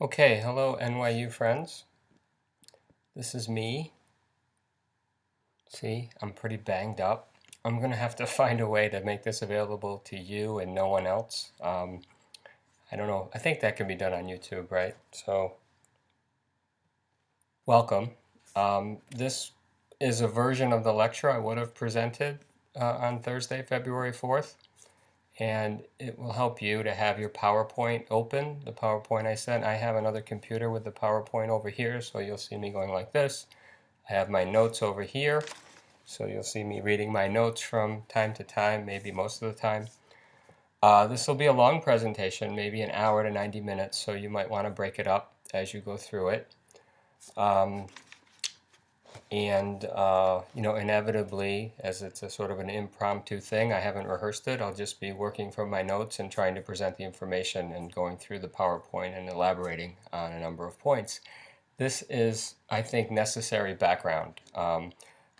Okay, hello NYU friends. This is me. See, I'm pretty banged up. I'm gonna have to find a way to make this available to you and no one else. I don't know. I think that can be done on YouTube, right? So, welcome. This is a version of the lecture I would have presented on Thursday, February 4th, and it will help you to have your PowerPoint open. The PowerPoint I sent, I have another computer with the PowerPoint over here, so you'll see me going like this. I have my notes over here, so you'll see me reading my notes from time to time, maybe most of the time. This will be a long presentation, maybe an hour to 90 minutes, so you might want to break it up as you go through it. Inevitably, as it's a sort of an impromptu thing, I haven't rehearsed it. I'll just be working from my notes and trying to present the information and going through the PowerPoint and elaborating on a number of points. This is, I think, necessary background. I'm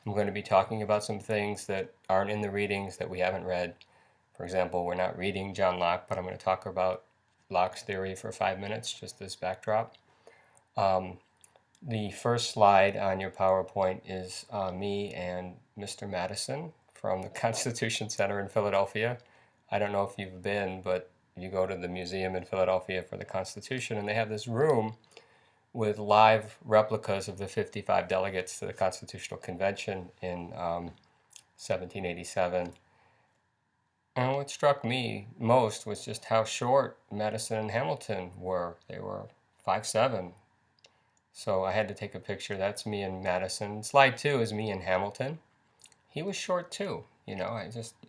going to be talking about some things that aren't in the readings that we haven't read. For example, we're not reading John Locke, but I'm going to talk about Locke's theory for 5 minutes, just as backdrop. The first slide on your PowerPoint is me and Mr. Madison from the Constitution Center in Philadelphia. I don't know if you've been, but you go to the museum in Philadelphia for the Constitution, and they have this room with live replicas of the 55 delegates to the Constitutional Convention in 1787. And what struck me most was just how short Madison and Hamilton were. They were 5'7". So I had to take a picture. That's me and Madison. Slide 2 is me and Hamilton. He was short too. You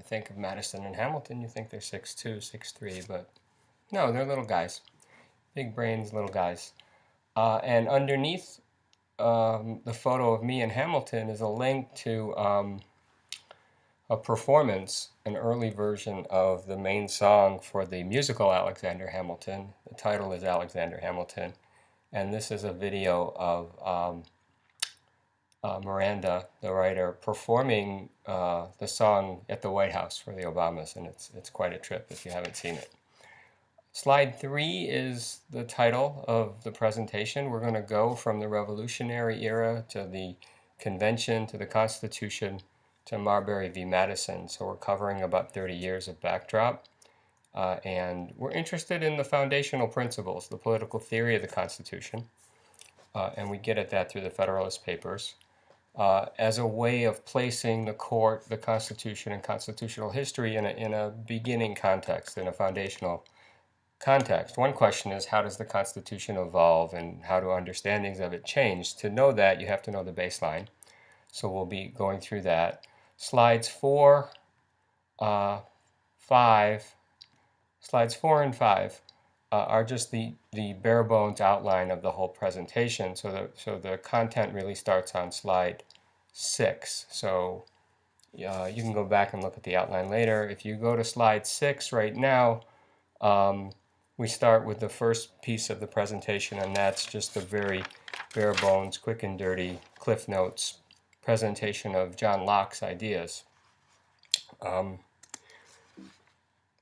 think of Madison and Hamilton, you think they're 6'2", 6'3", but no, they're little guys. Big brains, little guys. And underneath the photo of me and Hamilton is a link to a performance, an early version of the main song for the musical Alexander Hamilton. The title is Alexander Hamilton. And this is a video of Miranda, the writer, performing the song at the White House for the Obamas. And it's quite a trip if you haven't seen it. Slide 3 is the title of the presentation. We're going to go from the Revolutionary era to the Convention to the Constitution to Marbury v. Madison. So we're covering about 30 years of backdrop. And we're interested in the foundational principles, the political theory of the Constitution. And we get at that through the Federalist Papers. As a way of placing the court, the Constitution, and constitutional history in a beginning context, in a foundational context. One question is, how does the Constitution evolve and how do understandings of it change? To know that, you have to know the baseline. So we'll be going through that. Slides 4 and 5 are just the bare bones outline of the whole presentation. So the content really starts on slide 6. So you can go back and look at the outline later. If you go to slide 6 right now, we start with the first piece of the presentation, and that's just a very bare bones, quick and dirty Cliff Notes presentation of John Locke's ideas.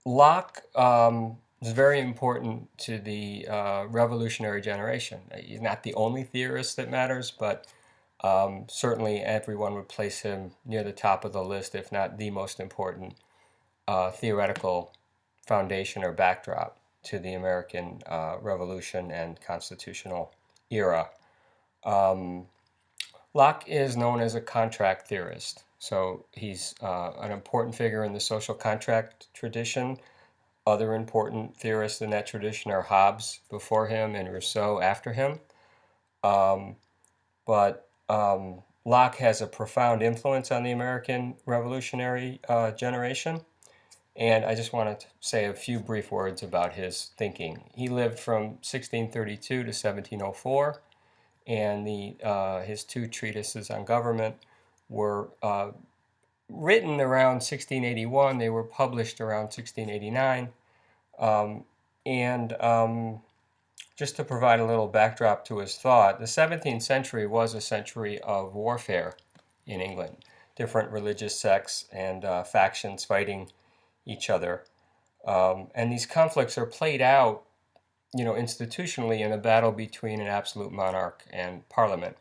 Locke is very important to the revolutionary generation. He's not the only theorist that matters, but certainly everyone would place him near the top of the list, if not the most important theoretical foundation or backdrop to the American Revolution and constitutional era. Locke is known as a contract theorist. So he's an important figure in the social contract tradition. Other important theorists in that tradition are Hobbes before him and Rousseau after him. But Locke has a profound influence on the American revolutionary generation. And I just want to say a few brief words about his thinking. He lived from 1632 to 1704, and his two treatises on government were written around 1681. They were published around 1689. Just to provide a little backdrop to his thought, the 17th century was a century of warfare in England. Different religious sects and factions fighting each other. And these conflicts are played out institutionally in a battle between an absolute monarch and Parliament.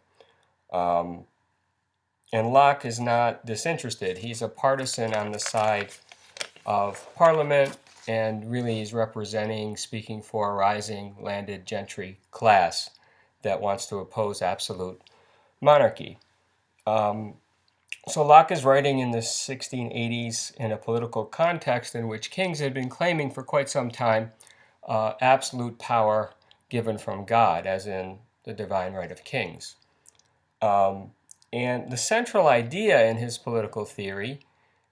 Um, and Locke is not disinterested. He's a partisan on the side of Parliament, and really he's speaking for a rising landed gentry class that wants to oppose absolute monarchy. Um, so Locke is writing in the 1680s in a political context in which kings had been claiming for quite some time absolute power given from God, as in the divine right of kings. And the central idea in his political theory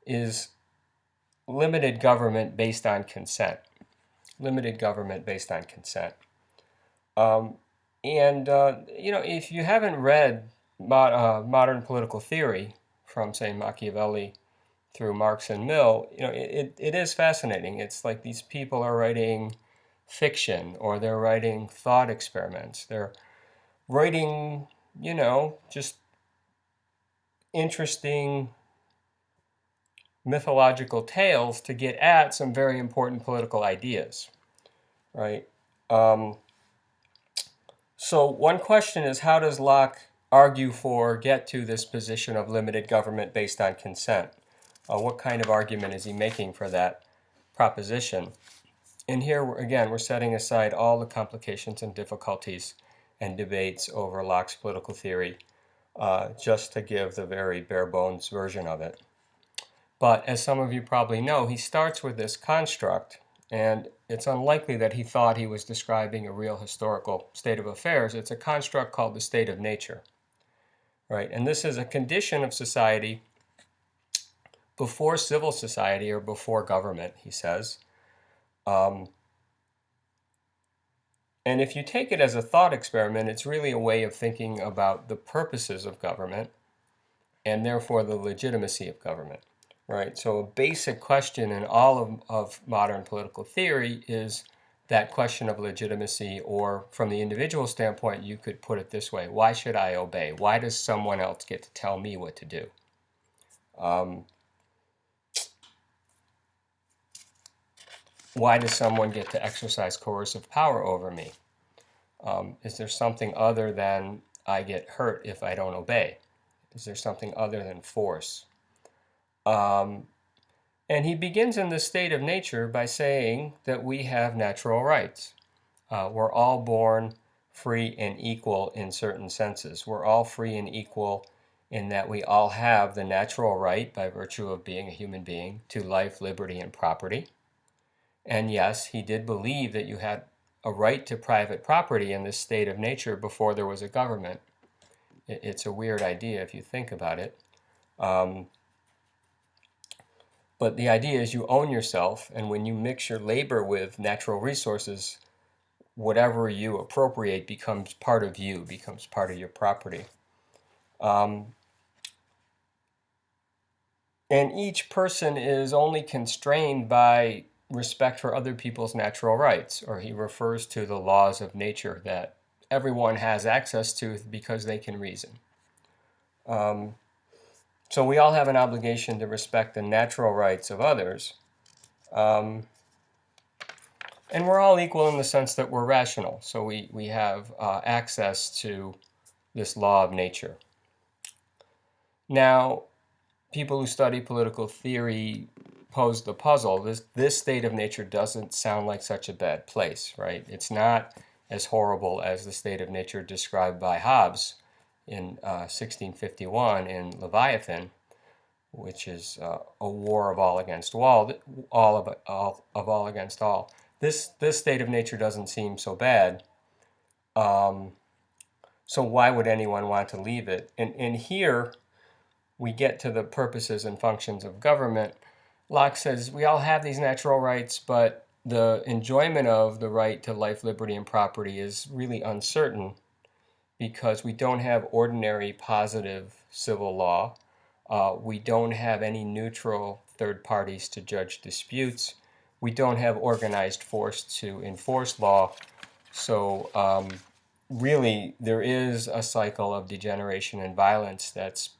is limited government based on consent. Limited government based on consent. Um, if you haven't read modern political theory from, say, Machiavelli through Marx and Mill, it is fascinating. It's like these people are writing fiction, or they're writing thought experiments. They're writing, just interesting mythological tales to get at some very important political ideas, right? So one question is, how does Locke argue for, get to this position of limited government based on consent? What kind of argument is he making for that proposition? And here, again, we're setting aside all the complications and difficulties and debates over Locke's political theory, just to give the very bare bones version of it. But as some of you probably know, he starts with this construct, and it's unlikely that he thought he was describing a real historical state of affairs. It's a construct called the state of nature, right? And this is a condition of society before civil society or before government, he says. And if you take it as a thought experiment, it's really a way of thinking about the purposes of government and therefore the legitimacy of government. Right, so a basic question in all of modern political theory is that question of legitimacy, or from the individual standpoint, you could put it this way: why should I obey? Why does someone else get to tell me what to do? Why does someone get to exercise coercive power over me? Is there something other than I get hurt if I don't obey? Is there something other than force? And he begins in the state of nature by saying that we have natural rights. We're all born free and equal in certain senses. We're all free and equal in that we all have the natural right, by virtue of being a human being, to life, liberty, and property. And yes, he did believe that you had a right to private property in this state of nature before there was a government. It's a weird idea if you think about it. But the idea is you own yourself, and when you mix your labor with natural resources, whatever you appropriate becomes part of you, becomes part of your property. And each person is only constrained by respect for other people's natural rights, or he refers to the laws of nature that everyone has access to because they can reason. So we all have an obligation to respect the natural rights of others. And we're all equal in the sense that we're rational. So we have access to this law of nature. Now, people who study political theory pose the puzzle. This state of nature doesn't sound like such a bad place, right? It's not as horrible as the state of nature described by Hobbes in 1651 in Leviathan, which is a war of all against all against all. This state of nature doesn't seem so bad. So why would anyone want to leave it? And here we get to the purposes and functions of government. Locke says we all have these natural rights, but the enjoyment of the right to life, liberty, and property is really uncertain because we don't have ordinary positive civil law. We don't have any neutral third parties to judge disputes. We don't have organized force to enforce law. So really, there is a cycle of degeneration and violence that's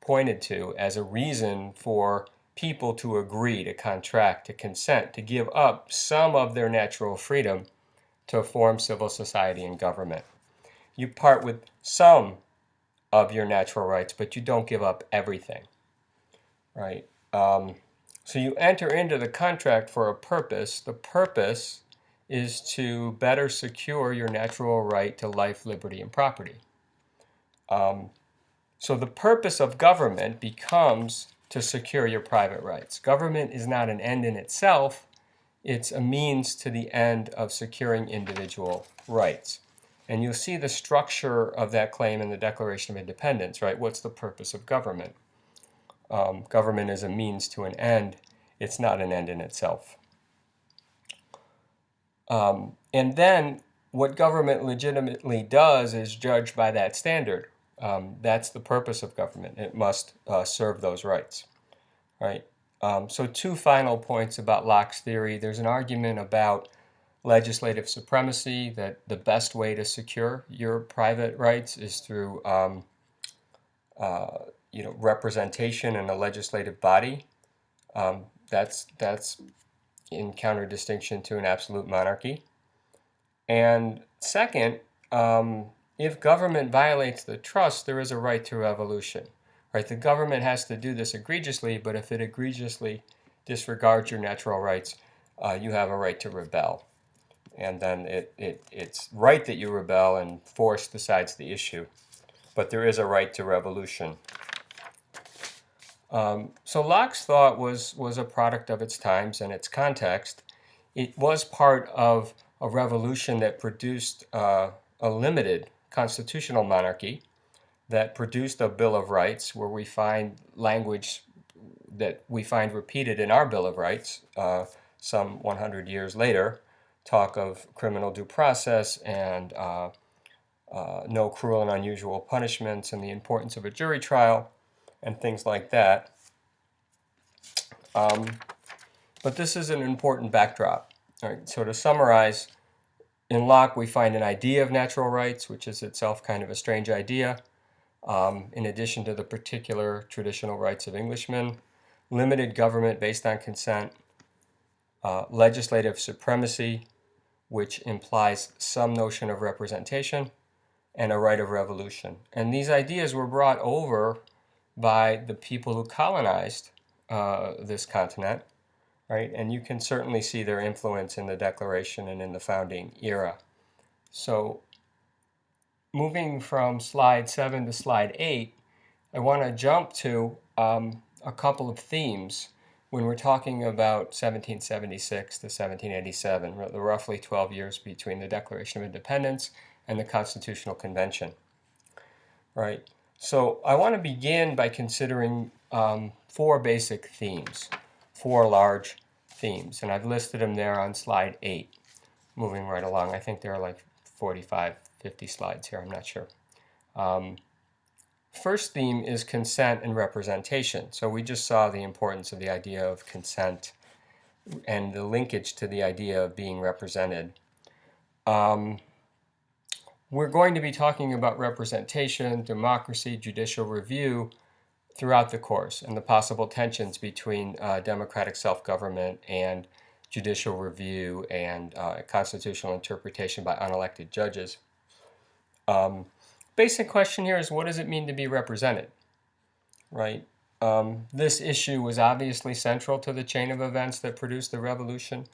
pointed to as a reason for people to agree, to contract, to consent, to give up some of their natural freedom to form civil society and government. You part with some of your natural rights, but you don't give up everything, right? So you enter into the contract for a purpose. The purpose is to better secure your natural right to life, liberty, and property. So the purpose of government becomes to secure your private rights. Government is not an end in itself. It's a means to the end of securing individual rights. And you'll see the structure of that claim in the Declaration of Independence, right? What's the purpose of government? Government is a means to an end. It's not an end in itself. And then what government legitimately does is judged by that standard. That's the purpose of government. It must serve those rights, right? So two final points about Locke's theory. There's an argument about legislative supremacy, that the best way to secure your private rights is through representation in a legislative body. That's in counter-distinction to an absolute monarchy. And second, if government violates the trust, there is a right to revolution. Right? The government has to do this egregiously, but if it egregiously disregards your natural rights, you have a right to rebel. And then it's right that you rebel, and force decides the issue. But there is a right to revolution. So Locke's thought was a product of its times and its context. It was part of a revolution that produced a limited constitutional monarchy, that produced a Bill of Rights, where we find language that we find repeated in our Bill of Rights some 100 years later, talk of criminal due process and no cruel and unusual punishments and the importance of a jury trial and things like that. But this is an important backdrop. All right, so to summarize, in Locke we find an idea of natural rights, which is itself kind of a strange idea, in addition to the particular traditional rights of Englishmen, limited government based on consent, legislative supremacy, which implies some notion of representation, and a right of revolution. And these ideas were brought over by the people who colonized this continent, right? And you can certainly see their influence in the Declaration and in the founding era. So moving from slide 7 to slide 8, I want to jump to a couple of themes when we're talking about 1776 to 1787, the roughly 12 years between the Declaration of Independence and the Constitutional Convention, right? So I want to begin by considering four basic themes, four large themes, and I've listed them there on slide 8, moving right along. I think there are like 45, 50 slides here, I'm not sure. First theme is consent and representation. So we just saw the importance of the idea of consent and the linkage to the idea of being represented. We're going to be talking about representation, democracy, judicial review throughout the course, and the possible tensions between democratic self-government and judicial review and constitutional interpretation by unelected judges. Basic question here is, what does it mean to be represented, right? This issue was obviously central to the chain of events that produced the revolution.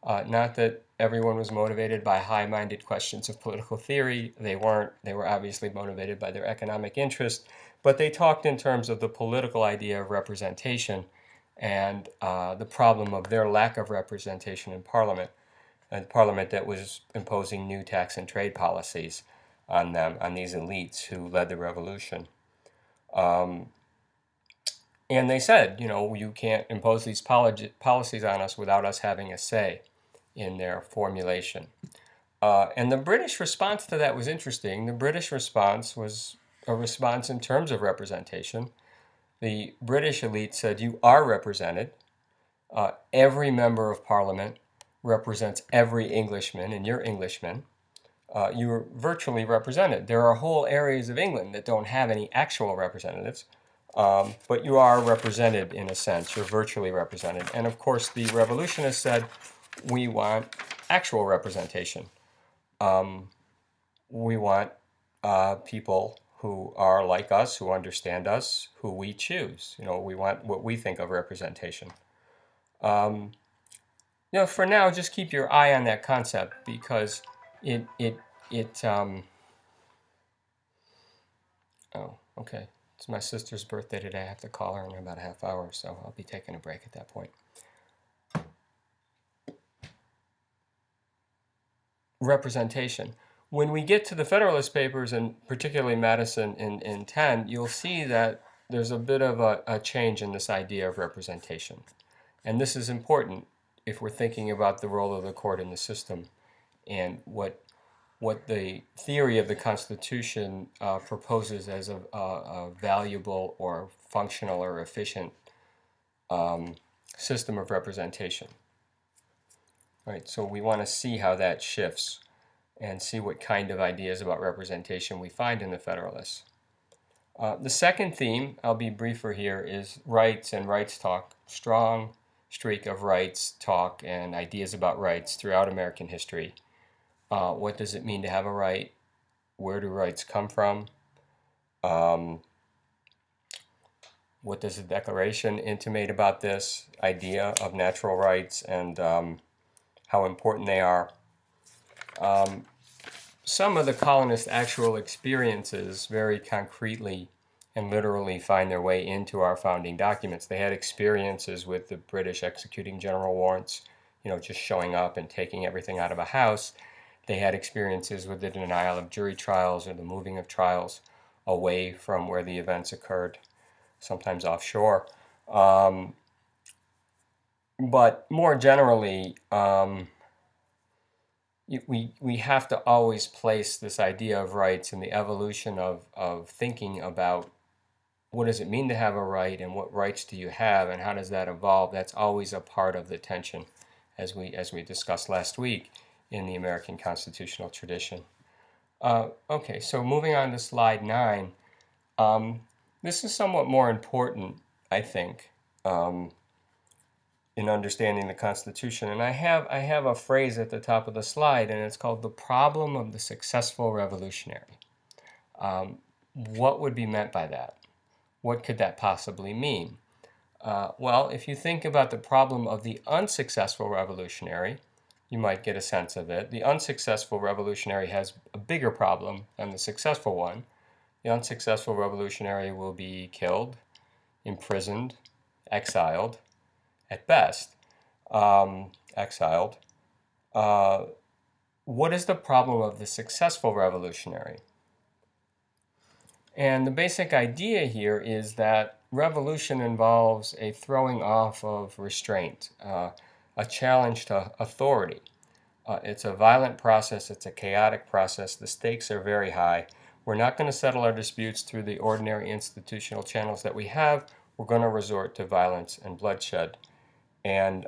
Not that everyone was motivated by high-minded questions of political theory. They weren't. They were obviously motivated by their economic interest, but they talked in terms of the political idea of representation and the problem of their lack of representation in Parliament, a Parliament that was imposing new tax and trade policies on them, on these elites who led the revolution. And they said, you can't impose these policies on us without us having a say in their formulation. And the British response to that was interesting. The British response was a response in terms of representation. The British elite said, you are represented. Every member of Parliament represents every Englishman, and you're Englishmen. You are virtually represented. There are whole areas of England that don't have any actual representatives, But you are represented in a sense. You're virtually represented. And of course, the revolutionists said, we want actual representation. We want people who are like us, who understand us, who we choose. We want what we think of representation. For now, just keep your eye on that concept because oh, okay. It's my sister's birthday today. I have to call her in about a half hour, so I'll be taking a break at that point. Representation. When we get to the Federalist Papers, and particularly Madison in 10, you'll see that there's a bit of a change in this idea of representation. And this is important if we're thinking about the role of the court in the system and what the theory of the Constitution proposes as a valuable or functional or efficient system of representation. Right, so we want to see how that shifts and see what kind of ideas about representation we find in the Federalists. The second theme, I'll be briefer here, is rights and rights talk. Strong streak of rights talk and ideas about rights throughout American history. What does it mean to have a right? Where do rights come from? What does the Declaration intimate about this idea of natural rights and how important they are? Some of the colonists' actual experiences very concretely and literally find their way into our founding documents. They had experiences with the British executing general warrants, just showing up and taking everything out of a house. They had experiences with the denial of jury trials or the moving of trials away from where the events occurred, sometimes offshore. But more generally, we have to always place this idea of rights in the evolution of thinking about what does it mean to have a right and what rights do you have and how does that evolve. That's always a part of the tension, as we discussed last week, in the American constitutional tradition. Okay, so moving on to slide 9. This is somewhat more important, I think, in understanding the Constitution. And I have a phrase at the top of the slide, and it's called the problem of the successful revolutionary. What would be meant by that? What could that possibly mean? Well, if you think about the problem of the unsuccessful revolutionary, you might get a sense of it. The unsuccessful revolutionary has a bigger problem than the successful one. The unsuccessful revolutionary will be killed, imprisoned, exiled, at best, exiled. What is the problem of the successful revolutionary? And the basic idea here is that revolution involves a throwing off of restraint, a challenge to authority. It's a violent process. It's a chaotic process. The stakes are very high. We're not going to settle our disputes through the ordinary institutional channels that we have. We're going to resort to violence and bloodshed. And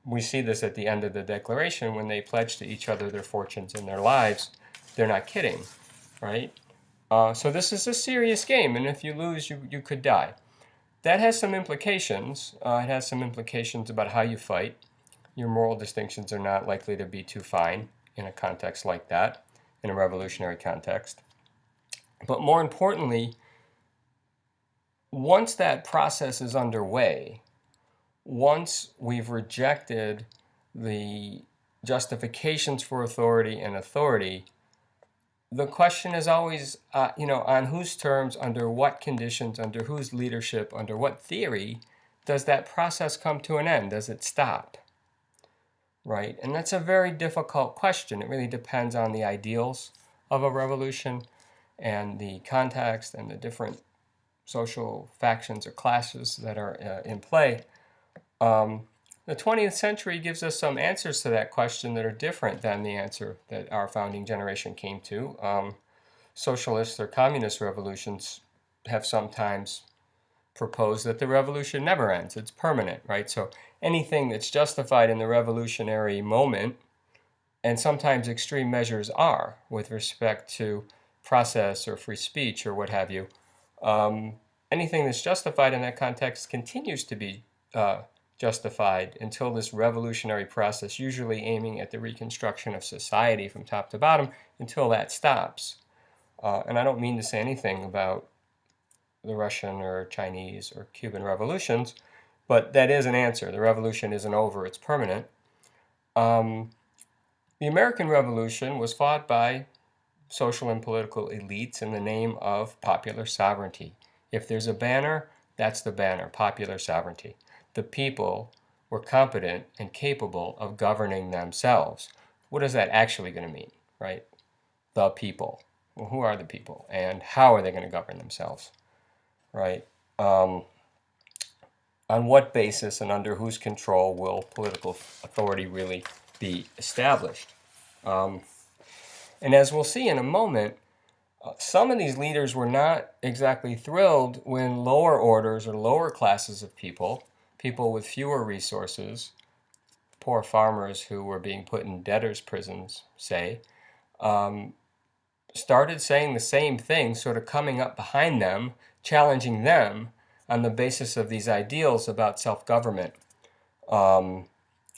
we see this at the end of the Declaration when they pledge to each other their fortunes and their lives. They're not kidding, right? So this is a serious game, and if you lose, you could die. That has some implications. It has some implications about how you fight. Your moral distinctions are not likely to be too fine in a context like that, in a revolutionary context. But more importantly, once that process is underway, once we've rejected the justifications for authority and authority, the question is always, on whose terms, under what conditions, under whose leadership, under what theory does that process come to an end? Does it stop? Right? And that's a very difficult question. It really depends on the ideals of a revolution and the context and the different social factions or classes that are in play. The 20th century gives us some answers to that question that are different than the answer that our founding generation came to. Socialist or communist revolutions have sometimes proposed that the revolution never ends. It's permanent, right? So anything that's justified in the revolutionary moment, and sometimes extreme measures are with respect to process or free speech or what have you, anything that's justified in that context continues to be justified until this revolutionary process, usually aiming at the reconstruction of society from top to bottom, until that stops. And I don't mean to say anything about the Russian or Chinese or Cuban revolutions, but that is an answer. The revolution isn't over, it's permanent. The American Revolution was fought by social and political elites in the name of popular sovereignty. If there's a banner, that's the banner, popular sovereignty. The people were competent and capable of governing themselves. What is that actually going to mean, right? The people. Well, who are the people? And how are they going to govern themselves, right? On what basis and under whose control will political authority really be established? And as we'll see in a moment, some of these leaders were not exactly thrilled when lower orders or lower classes of people, people with fewer resources, poor farmers who were being put in debtors' prisons, say, started saying the same thing, sort of coming up behind them, challenging them on the basis of these ideals about self-government and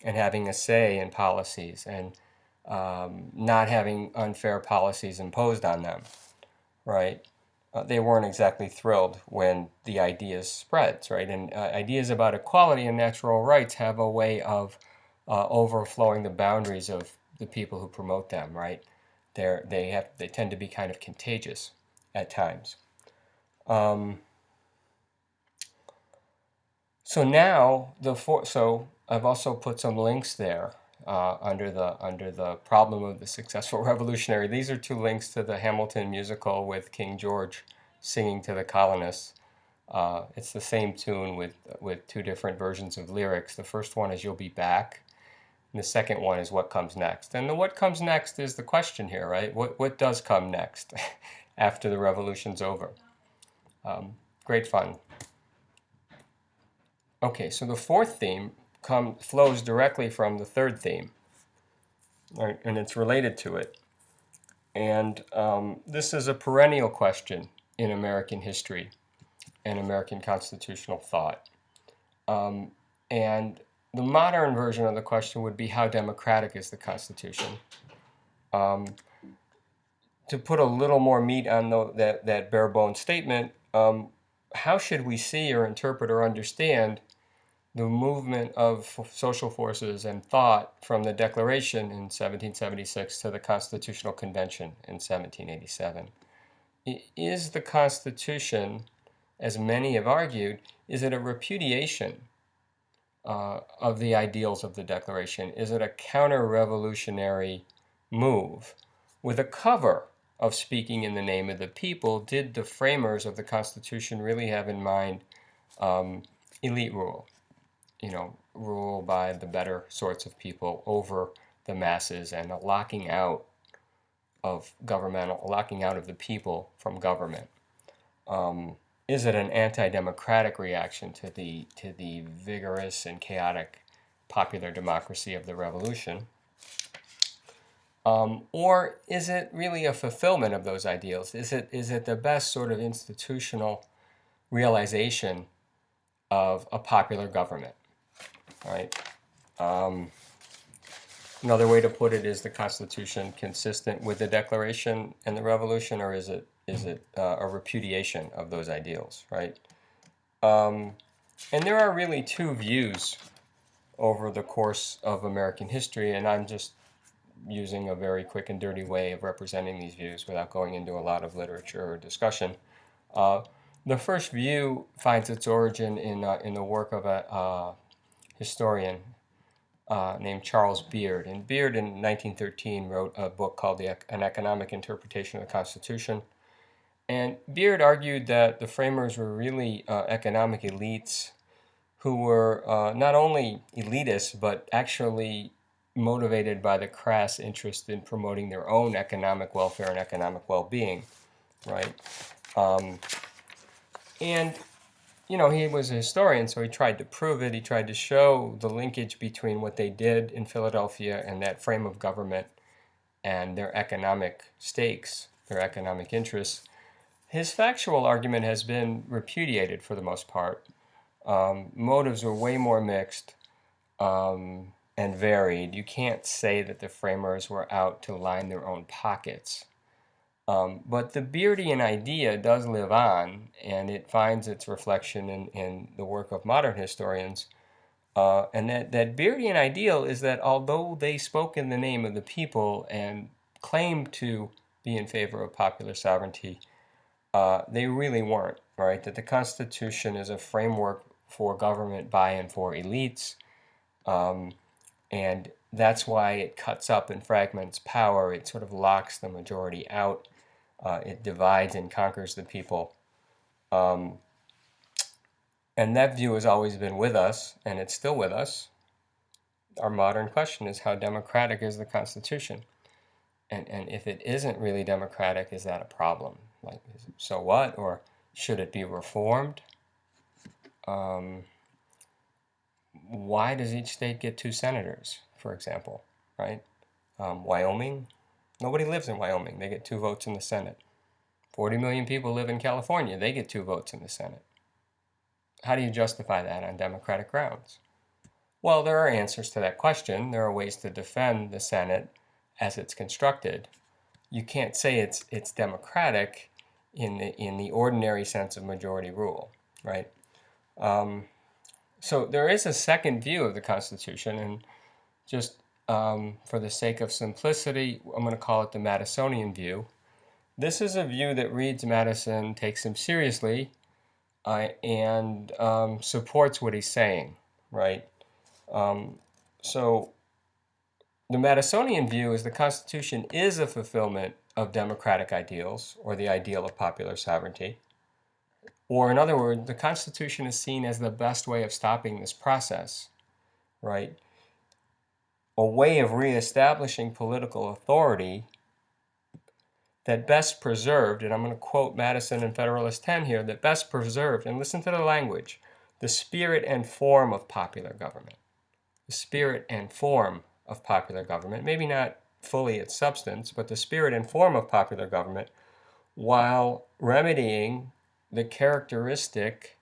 having a say in policies and not having unfair policies imposed on them, right? They weren't exactly thrilled when the ideas spreads, right? And ideas about equality and natural rights have a way of overflowing the boundaries of the people who promote them, right? They tend to be kind of contagious at times. So now so I've also put some links there under the problem of the successful revolutionary. These are two links to the Hamilton musical with King George singing to the colonists. It's the same tune with two different versions of lyrics. The first one is "You'll Be Back," and the second one is "What Comes Next." And the what comes next is the question here, right? What does come next after the revolution's over? Great fun. Okay, so the fourth theme flows directly from the third theme, right? And it's related to it. And this is a perennial question in American history and American constitutional thought. And the modern version of the question would be, how democratic is the Constitution? To put a little more meat on that bare bones statement, how should we see or interpret or understand the movement of social forces and thought from the Declaration in 1776 to the Constitutional Convention in 1787? Is the Constitution, as many have argued, is it a repudiation of the ideals of the Declaration? Is it a counter-revolutionary move with a cover of speaking in the name of the people? Did the framers of the Constitution really have in mind elite rule? Rule by the better sorts of people over the masses and a locking out of the people from government. Is it an anti-democratic reaction to the vigorous and chaotic popular democracy of the revolution? Or is it really a fulfillment of those ideals? Is it the best sort of institutional realization of a popular government? Right. Another way to put it is the Constitution consistent with the Declaration and the Revolution, or is it a repudiation of those ideals? Right. And there are really two views over the course of American history, and I'm just using a very quick and dirty way of representing these views without going into a lot of literature or discussion. The first view finds its origin in the work of a historian named Charles Beard. And Beard in 1913 wrote a book called An Economic Interpretation of the Constitution. And Beard argued that the framers were really economic elites who were not only elitists, but actually motivated by the crass interest in promoting their own economic welfare and economic well-being, right? And he was a historian, so he tried to prove it. He tried to show the linkage between what they did in Philadelphia and that frame of government and their economic stakes, their economic interests, His factual argument has been repudiated for the most part. Motives were way more mixed and varied. You can't say that the framers were out to line their own pockets. But the Beardian idea does live on, and it finds its reflection in the work of modern historians. And that Beardian ideal is that although they spoke in the name of the people and claimed to be in favor of popular sovereignty, they really weren't, right? That the Constitution is a framework for government by and for elites, and that's why it cuts up and fragments power. It sort of locks the majority out. It divides and conquers the people. And that view has always been with us, and it's still with us. Our modern question is, how democratic is the Constitution? And if it isn't really democratic, is that a problem? Like, so what? Or should it be reformed? Why does each state get 2 senators, for example, right? Wyoming, nobody lives in Wyoming. They get 2 votes in the Senate. 40 million people live in California. They get 2 votes in the Senate. How do you justify that on democratic grounds? Well, there are answers to that question. There are ways to defend the Senate as it's constructed. You can't say it's democratic in the ordinary sense of majority rule, right? So there is a second view of the Constitution, and just for the sake of simplicity, I'm going to call it the Madisonian view. This is a view that reads Madison, takes him seriously, and supports what he's saying, right? So the Madisonian view is the Constitution is a fulfillment of democratic ideals, or the ideal of popular sovereignty. Or in other words, the Constitution is seen as the best way of stopping this process, right? A way of reestablishing political authority that best preserved, and I'm going to quote Madison in Federalist 10 here, that best preserved, and listen to the language, the spirit and form of popular government. The spirit and form of popular government, maybe not fully its substance, but the spirit and form of popular government, while remedying the characteristic,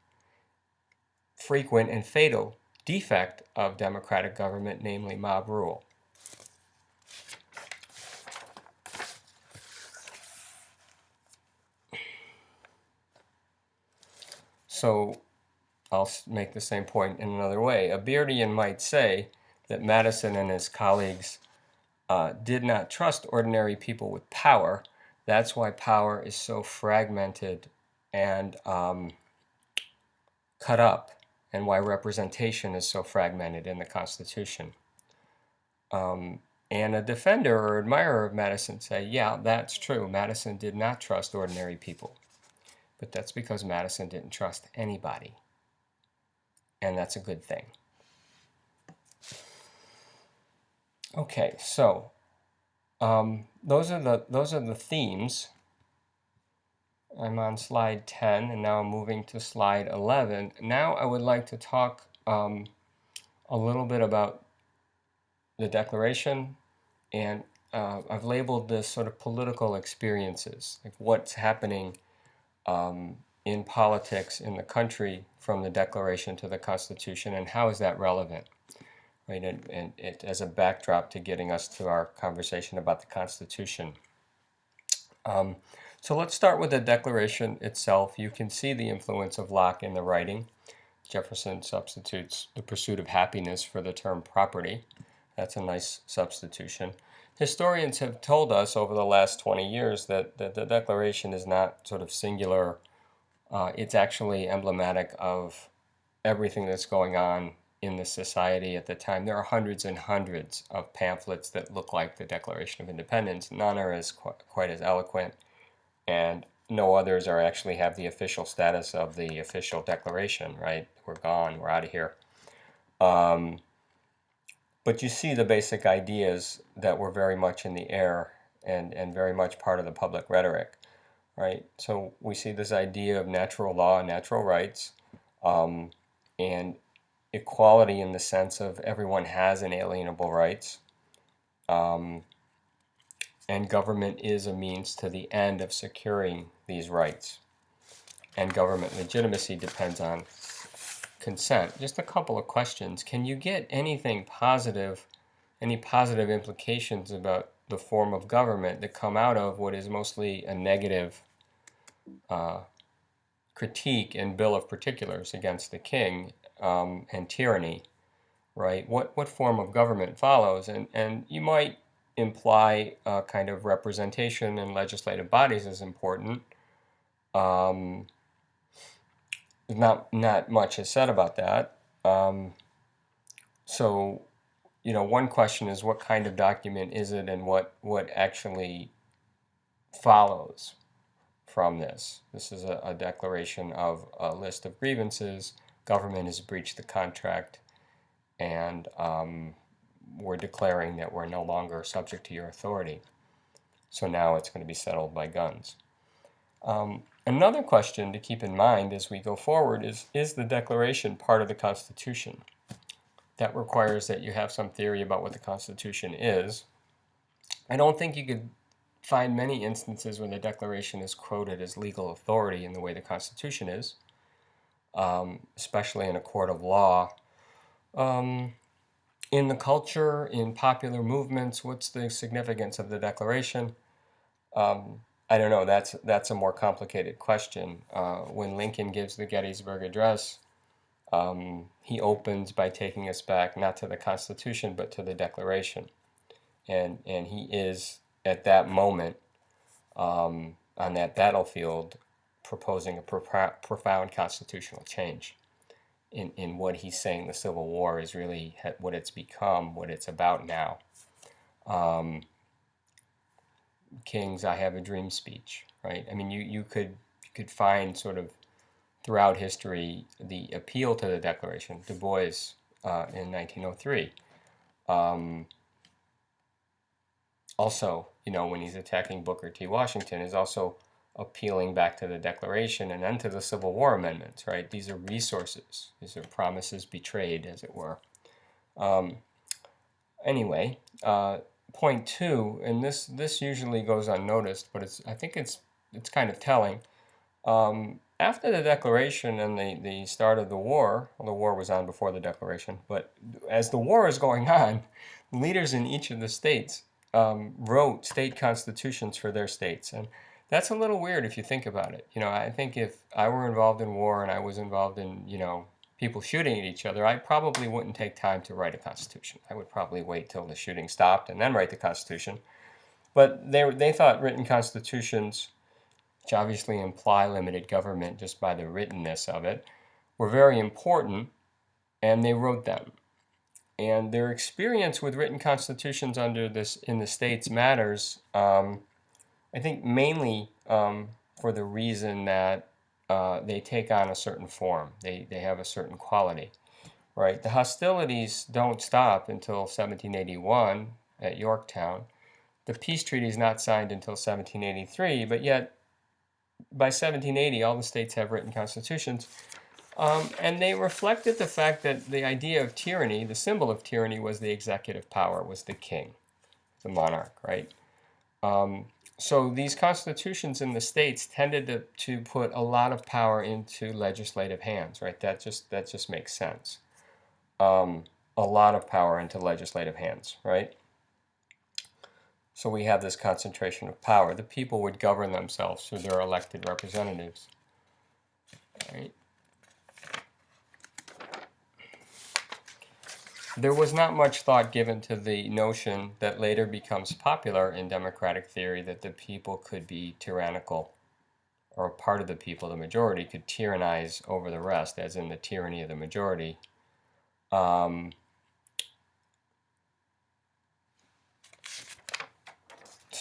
frequent, and fatal defect of democratic government, namely mob rule. So I'll make the same point in another way. A Beardian might say that Madison and his colleagues did not trust ordinary people with power. That's why power is so fragmented and cut up, and why representation is so fragmented in the Constitution. And a defender or admirer of Madison say, yeah, that's true. Madison did not trust ordinary people. But that's because Madison didn't trust anybody. And that's a good thing. Okay, so those are the themes. I'm on slide 10, and now I'm moving to slide 11. Now I would like to talk a little bit about the Declaration, and I've labeled this sort of political experiences, like what's happening in politics in the country from the Declaration to the Constitution, and how is that relevant, right? And it as a backdrop to getting us to our conversation about the Constitution. So let's start with the Declaration itself. You can see the influence of Locke in the writing. Jefferson substitutes the pursuit of happiness for the term property. That's a nice substitution. Historians have told us over the last 20 years that the Declaration is not sort of singular. It's actually emblematic of everything that's going on in the society at the time. There are hundreds and hundreds of pamphlets that look like the Declaration of Independence. None are as quite as eloquent, and no others are actually have the official status of the official declaration, right? We're gone, we're out of here. But you see the basic ideas that were very much in the air and very much part of the public rhetoric, right? So we see this idea of natural law and natural rights, and equality in the sense of everyone has inalienable rights, and government is a means to the end of securing these rights. And government legitimacy depends on consent. Just a couple of questions. Can you get anything positive, any positive implications about the form of government that come out of what is mostly a negative critique and bill of particulars against the king and tyranny, right? What form of government follows? And you might imply kind of representation in legislative bodies is important. Not much is said about that. So, one question is what kind of document is it, and what actually follows from this? This is a declaration of a list of grievances. Government has breached the contract, and we're declaring that we're no longer subject to your authority. So now it's going to be settled by guns. Another question to keep in mind as we go forward is the Declaration part of the Constitution? That requires that you have some theory about what the Constitution is. I don't think you could find many instances when the Declaration is quoted as legal authority in the way the Constitution is, especially in a court of law. In the culture, in popular movements, what's the significance of the Declaration? I don't know. That's a more complicated question. When Lincoln gives the Gettysburg Address, he opens by taking us back not to the Constitution but to the Declaration, and he is at that moment on that battlefield proposing a profound constitutional change. In what he's saying, the Civil War is really what it's become, what it's about now. King's "I Have a Dream" speech, right? I mean, you could find sort of throughout history the appeal to the Declaration. Du Bois in 1903. Also, when he's attacking Booker T. Washington, is also appealing back to the Declaration and then to the Civil War amendments, right? These are resources. These are promises betrayed, as it were. Anyway, point two, and this usually goes unnoticed, but I think it's kind of telling. After the Declaration and the start of the war, well, the war was on before the Declaration, but as the war is going on, leaders in each of the states wrote state constitutions for their states, and that's a little weird if you think about it. I think if I were involved in war and I was involved in, people shooting at each other, I probably wouldn't take time to write a constitution. I would probably wait till the shooting stopped and then write the constitution. But they thought written constitutions, which obviously imply limited government just by the writtenness of it, were very important, and they wrote them. And their experience with written constitutions in the states matters, I think mainly for the reason that they take on a certain form. They have a certain quality, right? The hostilities don't stop until 1781 at Yorktown. The peace treaty is not signed until 1783, but yet by 1780, all the states have written constitutions. And they reflected the fact that the idea of tyranny, the symbol of tyranny, was the executive power, was the king, the monarch, right? So these constitutions in the states tended to put a lot of power into legislative hands, right? That just makes sense. A lot of power into legislative hands, right? So we have this concentration of power. The people would govern themselves through their elected representatives, right? There was not much thought given to the notion that later becomes popular in democratic theory that the people could be tyrannical, or part of the people, the majority, could tyrannize over the rest, as in the tyranny of the majority. So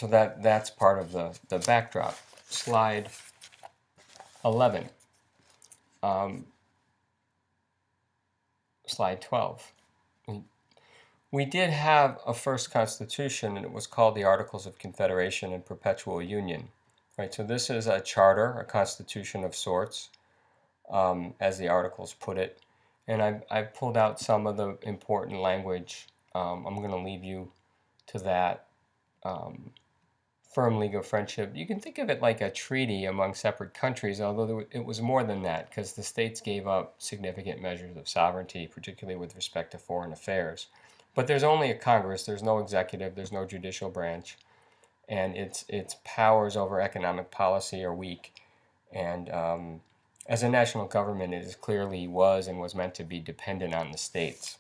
that's part of the backdrop. Slide 11. Slide 12. We did have a first constitution, and it was called the Articles of Confederation and Perpetual Union. Right, so this is a charter, a constitution of sorts, as the articles put it. And I've pulled out some of the important language. I'm going to leave you to that firm league of friendship. You can think of it like a treaty among separate countries, although it was more than that because the states gave up significant measures of sovereignty, particularly with respect to foreign affairs. But there's only a Congress, there's no executive, there's no judicial branch, and its powers over economic policy are weak. And as a national government, it is clearly was and was meant to be dependent on the states.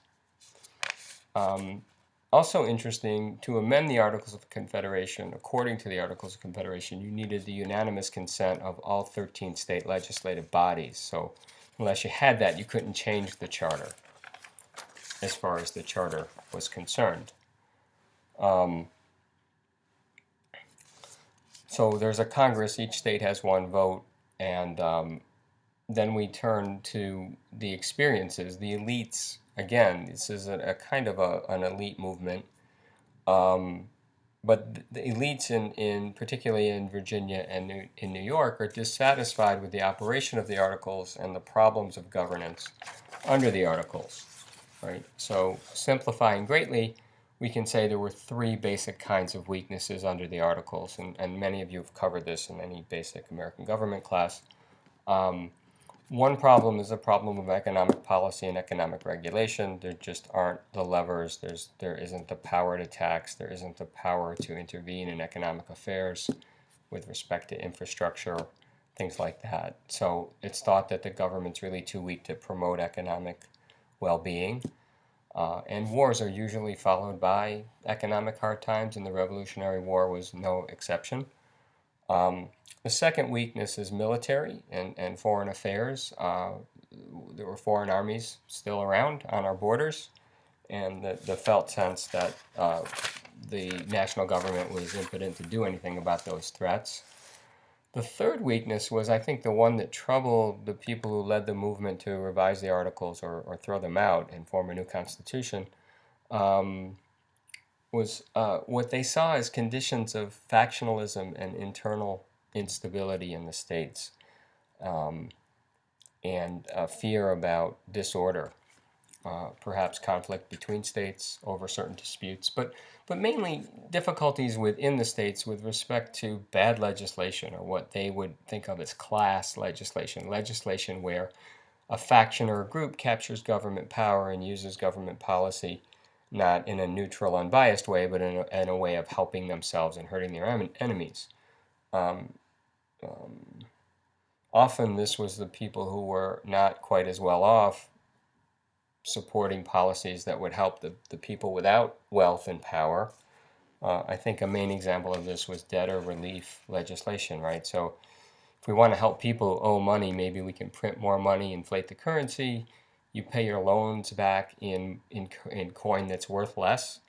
Also interesting, to amend the Articles of Confederation, according to the Articles of Confederation, you needed the unanimous consent of all 13 state legislative bodies. So unless you had that, you couldn't change the charter as far as the charter was concerned. So there's a Congress, each state has one vote, and then we turn to the experiences, the elites. Again, this is a kind of an elite movement, but the elites particularly in Virginia and in New York are dissatisfied with the operation of the Articles and the problems of governance under the Articles, right? So simplifying greatly, we can say there were three basic kinds of weaknesses under the Articles, and many of you have covered this in any basic American government class. One problem is a problem of economic policy and economic regulation. There just aren't the levers. There isn't the power to tax. There isn't the power to intervene in economic affairs with respect to infrastructure, things like that. So it's thought that the government's really too weak to promote economic well-being. And wars are usually followed by economic hard times, and the Revolutionary War was no exception. The second weakness is military and foreign affairs. There were foreign armies still around on our borders, and the felt sense that the national government was impotent to do anything about those threats. The third weakness was, I think, the one that troubled the people who led the movement to revise the Articles or throw them out and form a new constitution, was what they saw as conditions of factionalism and internal instability in the states, and fear about disorder, perhaps conflict between states over certain disputes, but mainly difficulties within the states with respect to bad legislation, or what they would think of as class legislation where a faction or a group captures government power and uses government policy not in a neutral, unbiased way, but in a way of helping themselves and hurting their enemies. Often this was the people who were not quite as well off supporting policies that would help the people without wealth and power. I think a main example of this was debtor relief legislation, right? So if we want to help people who owe money, maybe we can print more money, inflate the currency, you pay your loans back in coin that's worth less,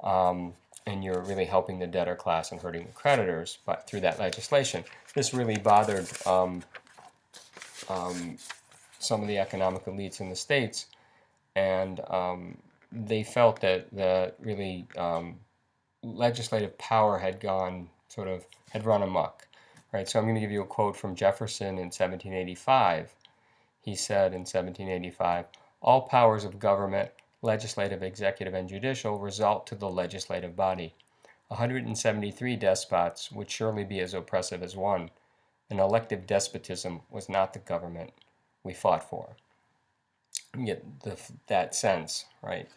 and you're really helping the debtor class and hurting the creditors but through that legislation. This really bothered some of the economic elites in the states, and they felt that really legislative power had run amok. Right? So I'm going to give you a quote from Jefferson in 1785. He said in 1785, "All powers of government, legislative, executive, and judicial, result to the legislative body. 173 despots would surely be as oppressive as one. An elective despotism was not the government we fought for." You get that sense, right?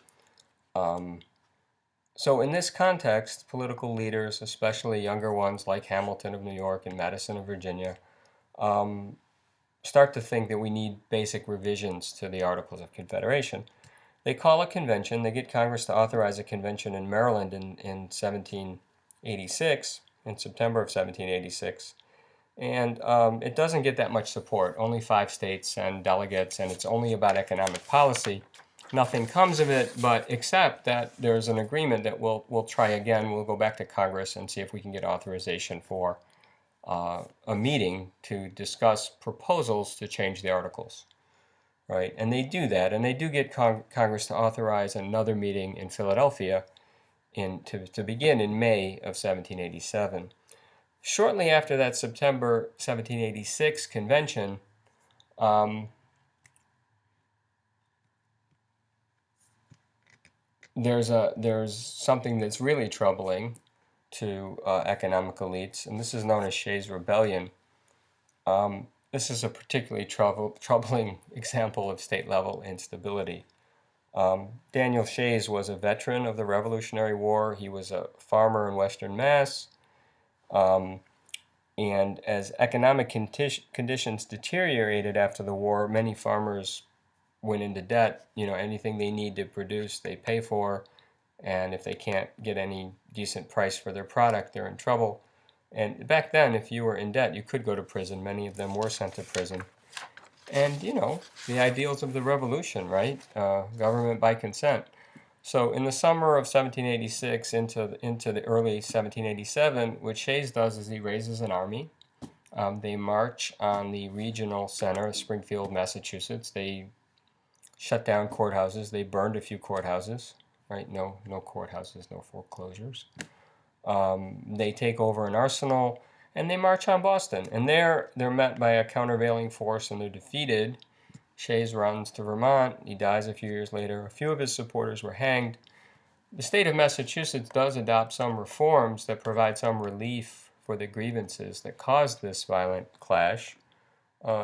So in this context, political leaders, especially younger ones like Hamilton of New York and Madison of Virginia, start to think that we need basic revisions to the Articles of Confederation. They call a convention. They get Congress to authorize a convention in Maryland in 1786, in September of 1786. And it doesn't get that much support. Only 5 states send delegates, and it's only about economic policy. Nothing comes of it, but except that there's an agreement that we'll try again. We'll go back to Congress and see if we can get authorization for a meeting to discuss proposals to change the Articles, right? And they do that, and they do get Congress to authorize another meeting in Philadelphia to begin in May of 1787. Shortly after that September 1786 convention, there's something that's really troubling to economic elites, and this is known as Shays' Rebellion. This is a particularly troubling example of state-level instability. Daniel Shays was a veteran of the Revolutionary War. He was a farmer in Western Mass. And as economic conditions deteriorated after the war, many farmers went into debt. Anything they need to produce, they pay for. And if they can't get any decent price for their product, they're in trouble. And back then, if you were in debt, you could go to prison. Many of them were sent to prison. And, the ideals of the revolution, right? Government by consent. So in the summer of 1786 into the early 1787, what Shays does is he raises an army. They march on the regional center, Springfield, Massachusetts. They shut down courthouses. They burned a few courthouses, right? No courthouses, no foreclosures. They take over an arsenal, and they march on Boston. And they're met by a countervailing force, and they're defeated. Shays runs to Vermont. He dies a few years later. A few of his supporters were hanged. The state of Massachusetts does adopt some reforms that provide some relief for the grievances that caused this violent clash.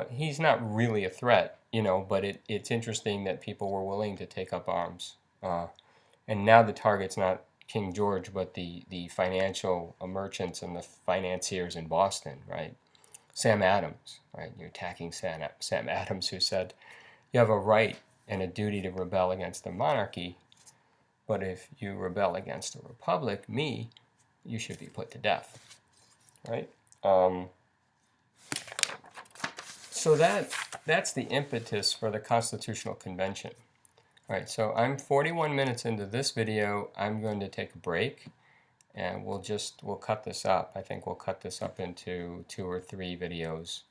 He's not really a threat, but it's interesting that people were willing to take up arms. And now the target's not King George, but the financial merchants and the financiers in Boston, right? Sam Adams, right? You're attacking Sam Adams, who said, you have a right and a duty to rebel against the monarchy, but if you rebel against a republic, me, you should be put to death, right? So that's the impetus for the Constitutional Convention. All right, so I'm 41 minutes into this video. I'm going to take a break, and we'll cut this up. I think we'll cut this up into 2 or 3 videos.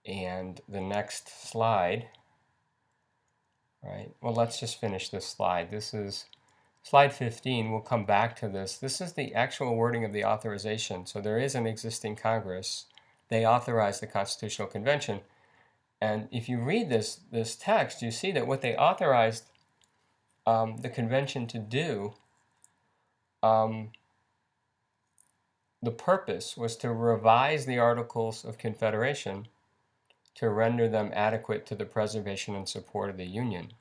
And the next slide, right? Well, let's just finish this slide. This is slide 15. We'll come back to this. This is the actual wording of the authorization. So there is an existing Congress. They authorized the Constitutional Convention. And if you read this text, you see that what they authorized the convention to do, the purpose was to revise the Articles of Confederation to render them adequate to the preservation and support of the Union.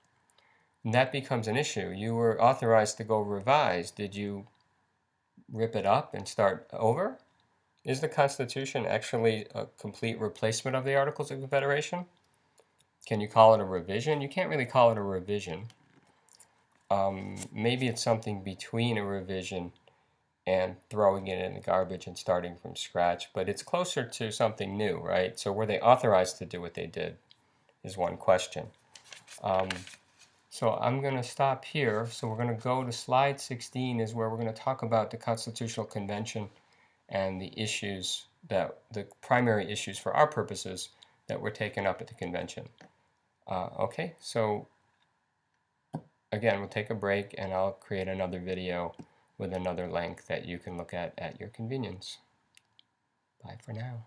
And that becomes an issue. You were authorized to go revise. Did you rip it up and start over? Is the Constitution actually a complete replacement of the Articles of Confederation? Can you call it a revision? You can't really call it a revision. Maybe it's something between a revision and throwing it in the garbage and starting from scratch, but it's closer to something new, right? So were they authorized to do what they did is one question. So I'm going to stop here. So we're going to go to slide 16 is where we're going to talk about the Constitutional Convention and the primary issues for our purposes that were taken up at the convention. Okay, so again, we'll take a break and I'll create another video with another length that you can look at your convenience. Bye for now.